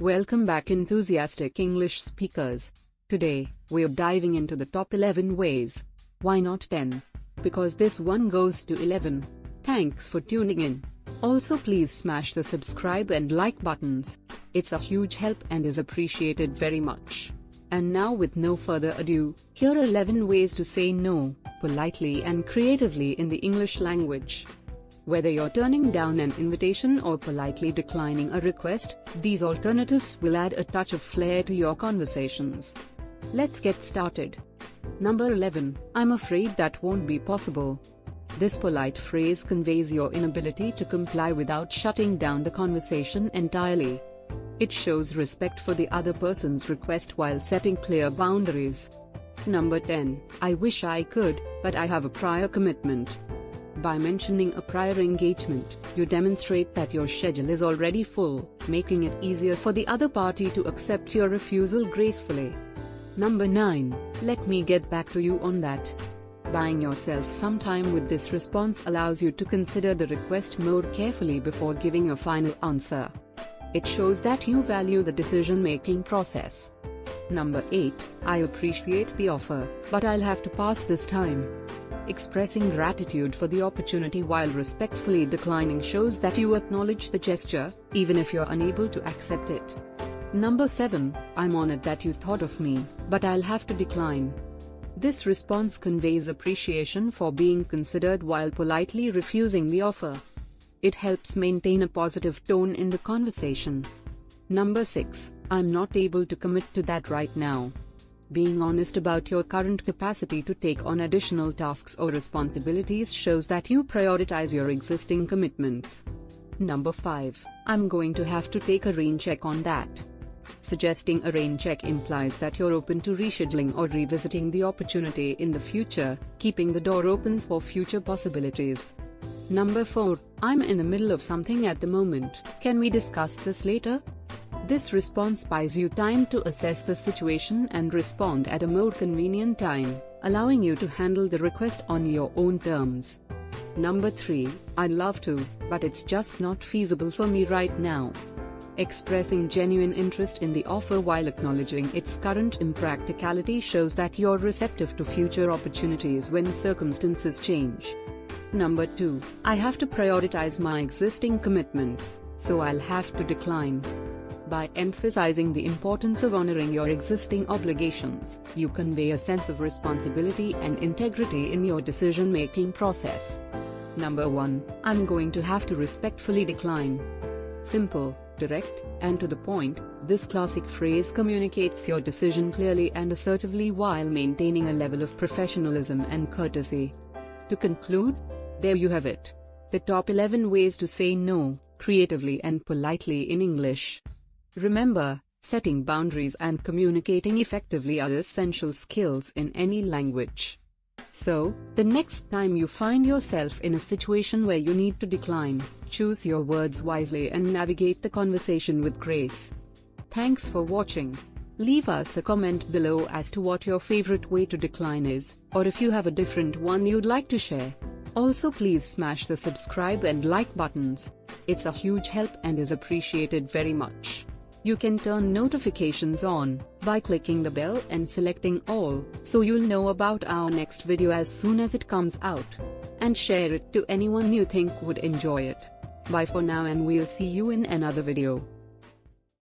Welcome back, enthusiastic English speakers. Today, we're diving into the top 11 ways. Why not 10? Because this one goes to 11. Thanks for tuning in. Also, please smash the subscribe and like buttons. It's a huge help and is appreciated very much. And now, with no further ado, here are 11 ways to say no, politely and creatively in the English language. Whether you're turning down an invitation or politely declining a request, these alternatives will add a touch of flair to your conversations. Let's get started. Number 11. I'm afraid that won't be possible. This polite phrase conveys your inability to comply without shutting down the conversation entirely. It shows respect for the other person's request while setting clear boundaries. Number 10. I wish I could, but I have a prior commitment. By mentioning a prior engagement, you demonstrate that your schedule is already full, making it easier for the other party to accept your refusal gracefully. Number 9. Let me get back to you on that. Buying yourself some time with this response allows you to consider the request more carefully before giving a final answer. It shows that you value the decision-making process. Number 8. I appreciate the offer, but I'll have to pass this time. Expressing gratitude for the opportunity while respectfully declining shows that you acknowledge the gesture, even if you're unable to accept it. Number 7. I'm honored that you thought of me, but I'll have to decline. This response conveys appreciation for being considered while politely refusing the offer. It helps maintain a positive tone in the conversation. Number 6. I'm not able to commit to that right now. Being honest about your current capacity to take on additional tasks or responsibilities shows that you prioritize your existing commitments. Number 5. I'm going to have to take a rain check on that. Suggesting a rain check implies that you're open to rescheduling or revisiting the opportunity in the future, keeping the door open for future possibilities. Number 4. I'm in the middle of something at the moment. Can we discuss this later? This response buys you time to assess the situation and respond at a more convenient time, allowing you to handle the request on your own terms. Number 3. I'd love to, but it's just not feasible for me right now. Expressing genuine interest in the offer while acknowledging its current impracticality shows that you're receptive to future opportunities when circumstances change. Number 2. I have to prioritize my existing commitments, so I'll have to decline. By emphasizing the importance of honoring your existing obligations, you convey a sense of responsibility and integrity in your decision-making process. Number 1. I'm going to have to respectfully decline. Simple, direct, and to the point, this classic phrase communicates your decision clearly and assertively while maintaining a level of professionalism and courtesy. To conclude, there you have it. The top 11 ways to say no, creatively and politely in English. Remember, setting boundaries and communicating effectively are essential skills in any language. So, the next time you find yourself in a situation where you need to decline, choose your words wisely and navigate the conversation with grace. Thanks for watching. Leave us a comment below as to what your favorite way to decline is, or if you have a different one you'd like to share. Also, please smash the subscribe and like buttons. It's a huge help and is appreciated very much. You can turn notifications on by clicking the bell and selecting all, so you'll know about our next video as soon as it comes out. And share it to anyone you think would enjoy it. Bye for now, and we'll see you in another video.